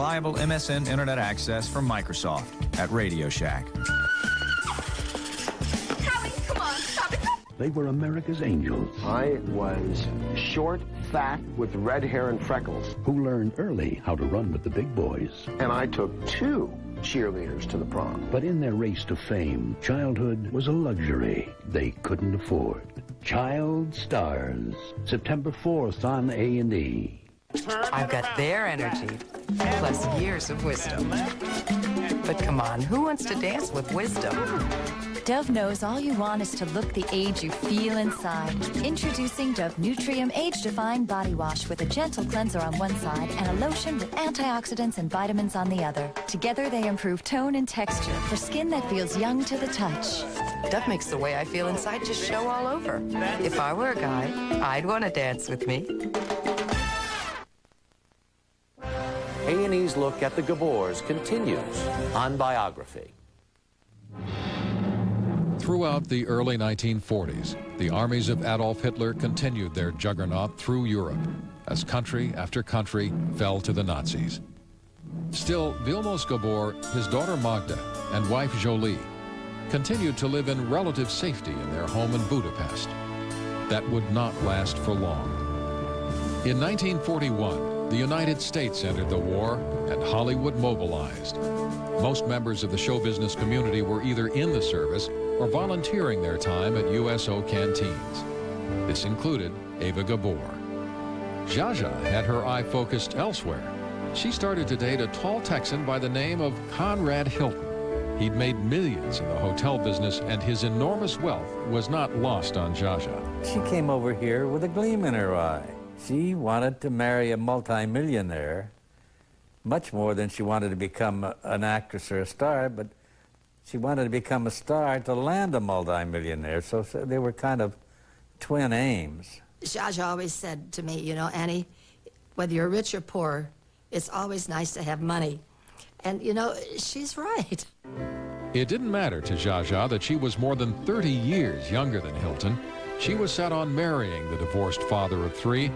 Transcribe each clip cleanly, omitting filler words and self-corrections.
Reliable MSN internet access from Microsoft at Radio Shack. Come on, stop it. They were America's angels. I was short, fat, with red hair and freckles. Who learned early how to run with the big boys. And I took 2 cheerleaders to the prom. But in their race to fame, childhood was a luxury they couldn't afford. Child Stars, September 4th on A&E. I've got their energy, plus years of wisdom. But come on, who wants to dance with wisdom? Dove knows all you want is to look the age you feel inside. Introducing Dove Nutrium Age-Defying Body Wash with a gentle cleanser on one side and a lotion with antioxidants and vitamins on the other. Together, they improve tone and texture for skin that feels young to the touch. Dove makes the way I feel inside just show all over. If I were a guy, I'd want to dance with me. A&E's look at the Gabors continues on Biography. Throughout the early 1940s, the armies of Adolf Hitler continued their juggernaut through Europe as country after country fell to the Nazis. Still, Vilmos Gabor, his daughter Magda, and wife Jolie continued to live in relative safety in their home in Budapest. That would not last for long. In 1941, the United States entered the war and Hollywood mobilized. Most members of the show business community were either in the service or volunteering their time at USO canteens. This included Eva Gabor. Zsa Zsa had her eye focused elsewhere. She started to date a tall Texan by the name of Conrad Hilton. He'd made millions in the hotel business, and his enormous wealth was not lost on Zsa Zsa. She came over here with a gleam in her eye. She wanted to marry a multimillionaire, much more than she wanted to become an actress or a star, but she wanted to become a star to land a multimillionaire, so they were kind of twin aims. Zsa Zsa always said to me, you know, Annie, whether you're rich or poor, it's always nice to have money. And, you know, she's right. It didn't matter to Zsa Zsa that she was more than 30 years younger than Hilton. She was set on marrying the divorced father of 3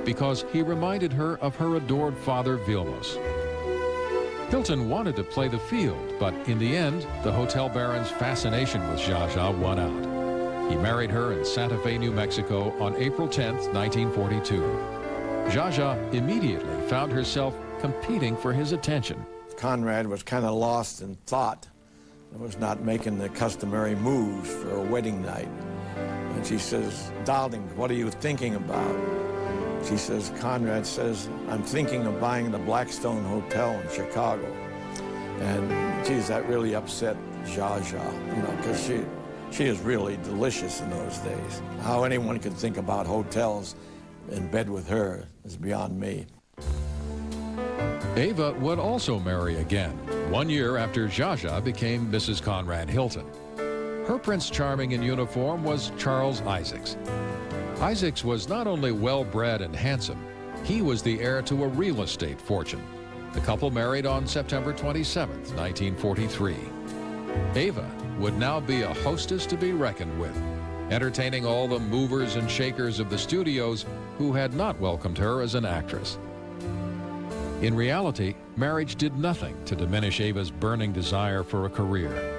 because he reminded her of her adored father, Vilmos. Hilton wanted to play the field, but in the end, the hotel baron's fascination with Zsa Zsa won out. He married her in Santa Fe, New Mexico on April 10th, 1942. Zsa Zsa immediately found herself competing for his attention. Conrad was kind of lost in thought and was not making the customary moves for a wedding night. And she says, "Darling, what are you thinking about?" She says, "Conrad says, I'm thinking of buying the Blackstone Hotel in Chicago." And geez, that really upset Zsa Zsa, you know, because she is really delicious in those days. How anyone could think about hotels in bed with her is beyond me. Eva would also marry again, 1 year after Zsa Zsa became Mrs. Conrad Hilton. Her Prince Charming in uniform was Charles Isaacs. Isaacs was not only well-bred and handsome, he was the heir to a real estate fortune. The couple married on September 27th, 1943. Eva would now be a hostess to be reckoned with, entertaining all the movers and shakers of the studios who had not welcomed her as an actress. In reality, marriage did nothing to diminish Eva's burning desire for a career.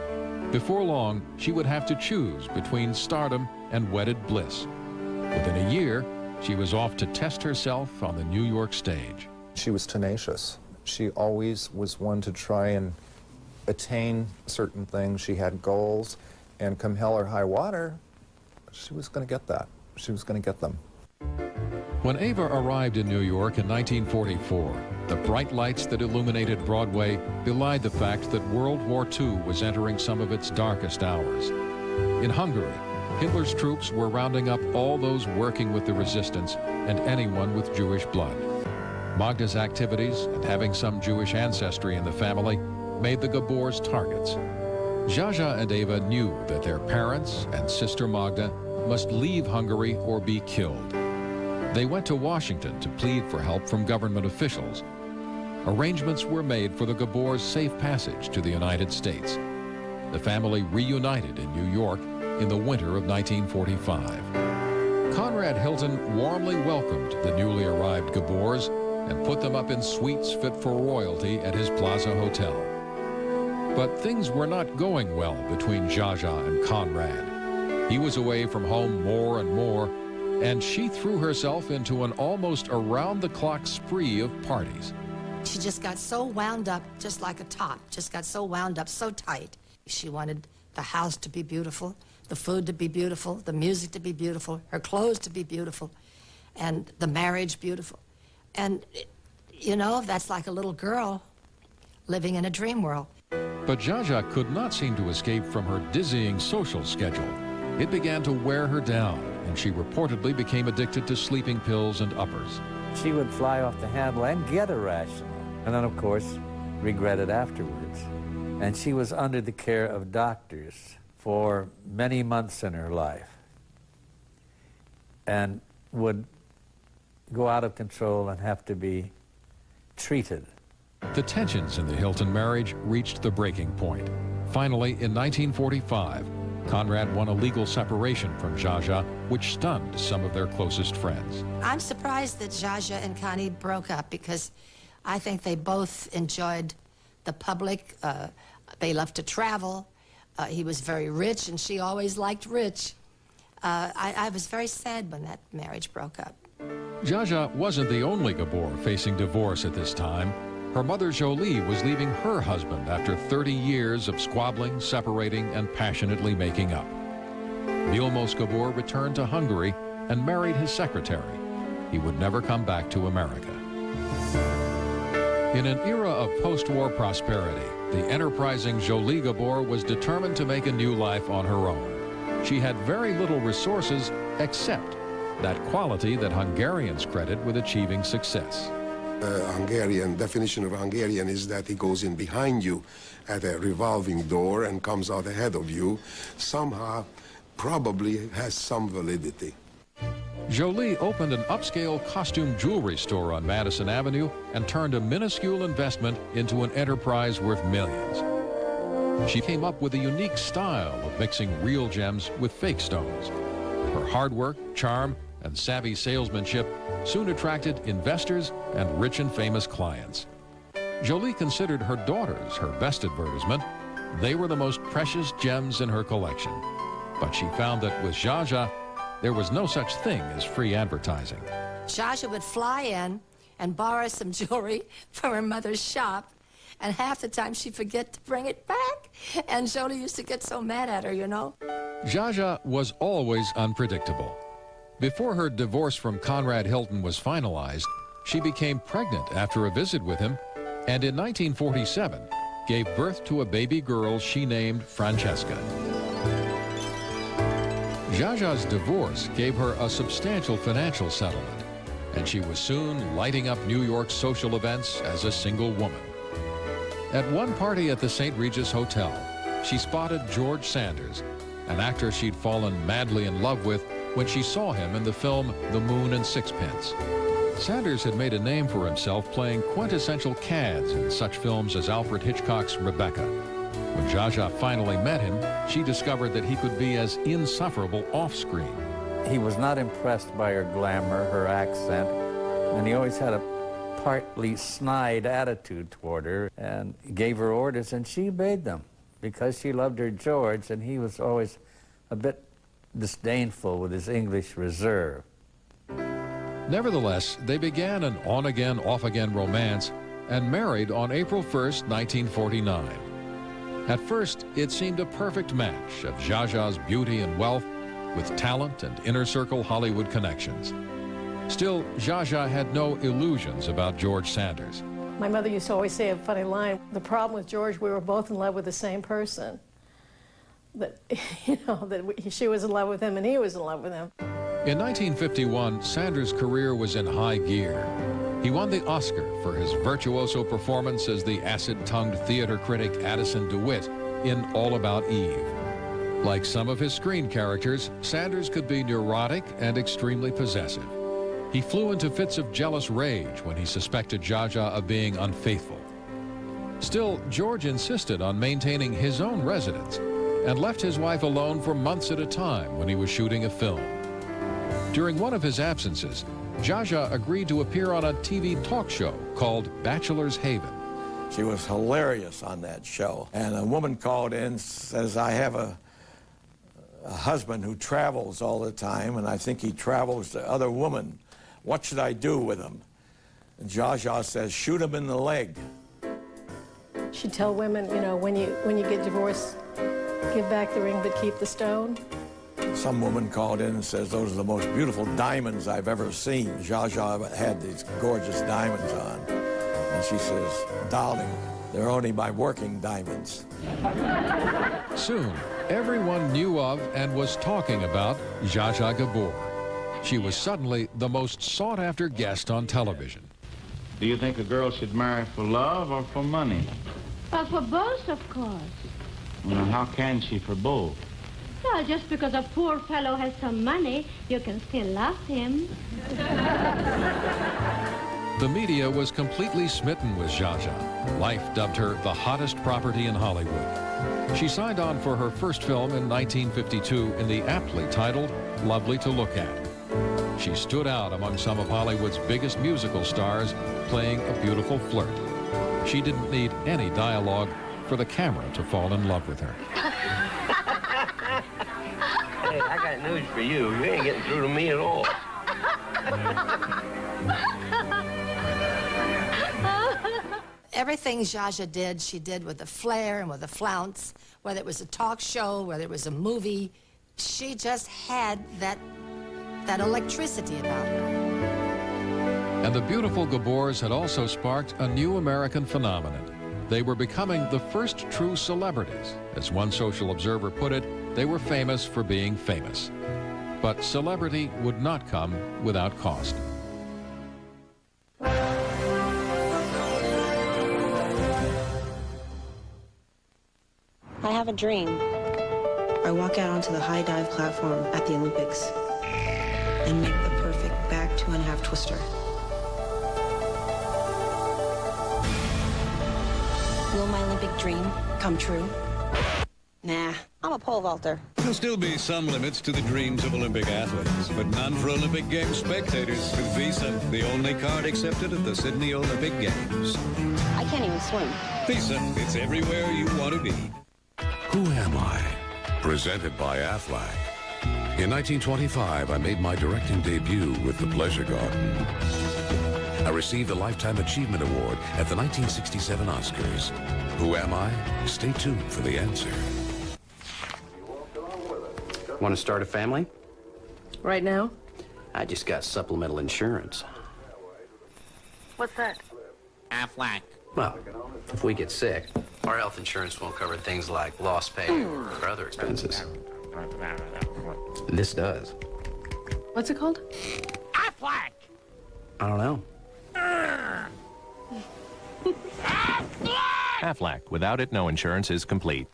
Before long, she would have to choose between stardom and wedded bliss. Within a year, she was off to test herself on the New York stage. She was tenacious. She always was one to try and attain certain things. She had goals, and come hell or high water, she was going to get that. She was going to get them. When Eva arrived in New York in 1944, the bright lights that illuminated Broadway belied the fact that World War II was entering some of its darkest hours. In Hungary, Hitler's troops were rounding up all those working with the resistance and anyone with Jewish blood. Magda's activities and having some Jewish ancestry in the family made the Gabors targets. Zsa Zsa and Eva knew that their parents and sister Magda must leave Hungary or be killed. They went to Washington to plead for help from government officials. Arrangements were made for the Gabors' safe passage to the United States. The family reunited in New York in the winter of 1945. Conrad Hilton warmly welcomed the newly arrived Gabors and put them up in suites fit for royalty at his Plaza Hotel. But things were not going well between Zsa Zsa and Conrad. He was away from home more and more, and she threw herself into an almost around-the-clock spree of parties. She just got so wound up, just like a top, just got so wound up, so tight. She wanted the house to be beautiful, the food to be beautiful, the music to be beautiful, her clothes to be beautiful, and the marriage beautiful. And, you know, that's like a little girl living in a dream world. But Zsa Zsa could not seem to escape from her dizzying social schedule. It began to wear her down, and she reportedly became addicted to sleeping pills and uppers. She would fly off the handle and get irrational, and then, of course, regret it afterwards. And she was under the care of doctors for many months in her life and would go out of control and have to be treated. The tensions in the Hilton marriage reached the breaking point. Finally, in 1945, Conrad won a legal separation from Zsa Zsa, which stunned some of their closest friends. I'm surprised that Zsa Zsa and Connie broke up because I think they both enjoyed the public. They loved to travel. He was very rich, and she always liked rich. I was very sad when that marriage broke up. Zsa Zsa wasn't the only Gabor facing divorce at this time. Her mother Jolie was leaving her husband after 30 years of squabbling, separating, and passionately making up. Vilmos Gabor returned to Hungary and married his secretary. He would never come back to America. In an era of post-war prosperity, the enterprising Jolie Gabor was determined to make a new life on her own. She had very little resources except that quality that Hungarians credit with achieving success. Hungarian definition of Hungarian is that he goes in behind you at a revolving door and comes out ahead of you. Somehow, probably has some validity. Jolie opened an upscale costume jewelry store on Madison Avenue and turned a minuscule investment into an enterprise worth millions. She came up with a unique style of mixing real gems with fake stones. Her hard work, charm, and savvy salesmanship soon attracted investors and rich and famous clients. Jolie considered her daughters her best advertisement. They were the most precious gems in her collection. But she found that with Zsa Zsa, there was no such thing as free advertising. Zsa Zsa would fly in and borrow some jewelry from her mother's shop, and half the time she'd forget to bring it back. And Jolie used to get so mad at her, you know. Zsa Zsa was always unpredictable. Before her divorce from Conrad Hilton was finalized, she became pregnant after a visit with him, and in 1947 gave birth to a baby girl she named Francesca. Zsa Zsa's divorce gave her a substantial financial settlement, and she was soon lighting up New York's social events as a single woman. At one party at the St. Regis Hotel, she spotted George Sanders, an actor she'd fallen madly in love with when she saw him in the film The Moon and Sixpence. Sanders had made a name for himself playing quintessential cads in such films as Alfred Hitchcock's Rebecca. When Zsa Zsa finally met him, she discovered that he could be as insufferable off-screen. He was not impressed by her glamour, her accent, and he always had a partly snide attitude toward her and gave her orders, and she obeyed them because she loved her George, and he was always a bit disdainful with his English reserve. Nevertheless, they began an on-again, off-again romance and married on April 1st, 1949. At first, it seemed a perfect match of Zsa Zsa's beauty and wealth with talent and inner-circle Hollywood connections. Still, Zsa Zsa had no illusions about George Sanders. My mother used to always say a funny line, the problem with George, we were both in love with the same person. That, you know, that she was in love with him and he was in love with him. In 1951, Sanders' career was in high gear. He won the Oscar for his virtuoso performance as the acid-tongued theater critic Addison DeWitt in All About Eve. Like some of his screen characters, Sanders could be neurotic and extremely possessive. He flew into fits of jealous rage when he suspected Zsa Zsa of being unfaithful. Still, George insisted on maintaining his own residence and left his wife alone for months at a time when he was shooting a film. During one of his absences, Zsa Zsa agreed to appear on a TV talk show called Bachelor's Haven. She was hilarious on that show. And a woman called in and says, I have a husband who travels all the time, and I think he travels to other women. What should I do with him? And Zsa Zsa says, shoot him in the leg. She'd tell women, you know, when you get divorced, give back the ring but keep the stone. Some woman called in and says, those are the most beautiful diamonds I've ever seen. Zsa Zsa had these gorgeous diamonds on. And she says, darling, they're only my working diamonds. Soon, everyone knew of and was talking about Zsa Zsa Gabor. She was suddenly the most sought-after guest on television. Do you think a girl should marry for love or for money? Well, for both, of course. Well, how can she for both? Well, just because a poor fellow has some money, you can still love him. The media was completely smitten with Zsa Zsa. Life dubbed her the hottest property in Hollywood. She signed on for her first film in 1952 in the aptly titled Lovely to Look At. She stood out among some of Hollywood's biggest musical stars, playing a beautiful flirt. She didn't need any dialogue for the camera to fall in love with her. Hey, I got news for you. You ain't getting through to me at all. Everything Zsa Zsa did, she did with a flair and with a flounce, whether it was a talk show, whether it was a movie. She just had that electricity about her. And the beautiful Gabors had also sparked a new American phenomenon. They were becoming the first true celebrities. As one social observer put it, they were famous for being famous. But celebrity would not come without cost. I have a dream. I walk out onto the high dive platform at the Olympics and make the perfect back 2.5 twister. Will my Olympic dream come true? Nah, I'm a pole vaulter. There'll still be some limits to the dreams of Olympic athletes, but none for Olympic Games spectators with Visa, the only card accepted at the Sydney Olympic Games. I can't even swim. Visa, it's everywhere you want to be. Who Am I? Presented by Aflac. In 1925, I made my directing debut with The Pleasure Garden. I received the Lifetime Achievement Award at the 1967 Oscars. Who am I? Stay tuned for the answer. Want to start a family? Right now? I just got supplemental insurance. What's that? Aflac. Well, if we get sick, our health insurance won't cover things like lost pay or other expenses. This does. What's it called? Aflac! I don't know. Aflac. Without it, no insurance is complete.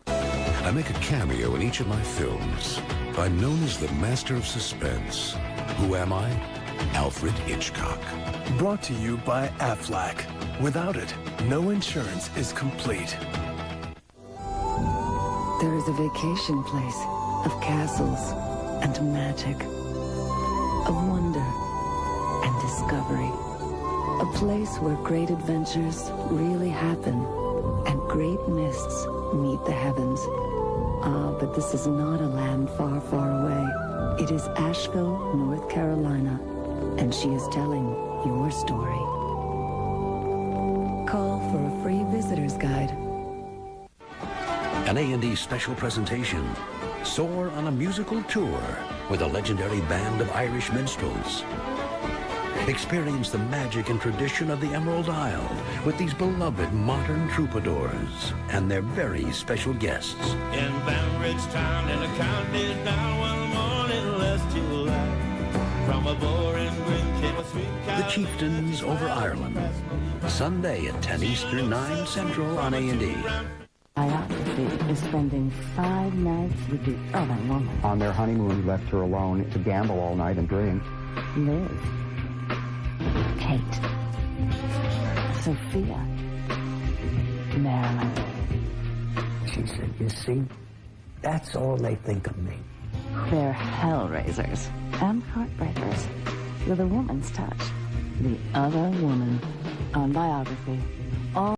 I make a cameo in each of my films. I'm known as the master of suspense. Who am I? Alfred Hitchcock. Brought to you by Aflac. Without it, no insurance is complete. There is a vacation place of castles and magic, of wonder and discovery. A place where great adventures really happen and great mists meet the heavens. Ah, but this is not a land far, far away. It is Asheville, North Carolina, and she is telling your story. Call for a free visitor's guide. An A&E special presentation. Soar on a musical tour with a legendary band of Irish minstrels. Experience the magic and tradition of the Emerald Isle with these beloved modern troubadours and their very special guests. In Banbridge town and the county down one morning last July. From a boring green came a sweet cow. The Chieftains over Ireland. Sunday at 10 Eastern, 9 Central on A&E. Biography is spending 5 nights with the other woman. On their honeymoon, he left her alone to gamble all night and drink. Liz. Kate. Sophia. Marilyn. She said, you see, that's all they think of me. They're hellraisers and heartbreakers. with a woman's touch. The Other Woman on Biography.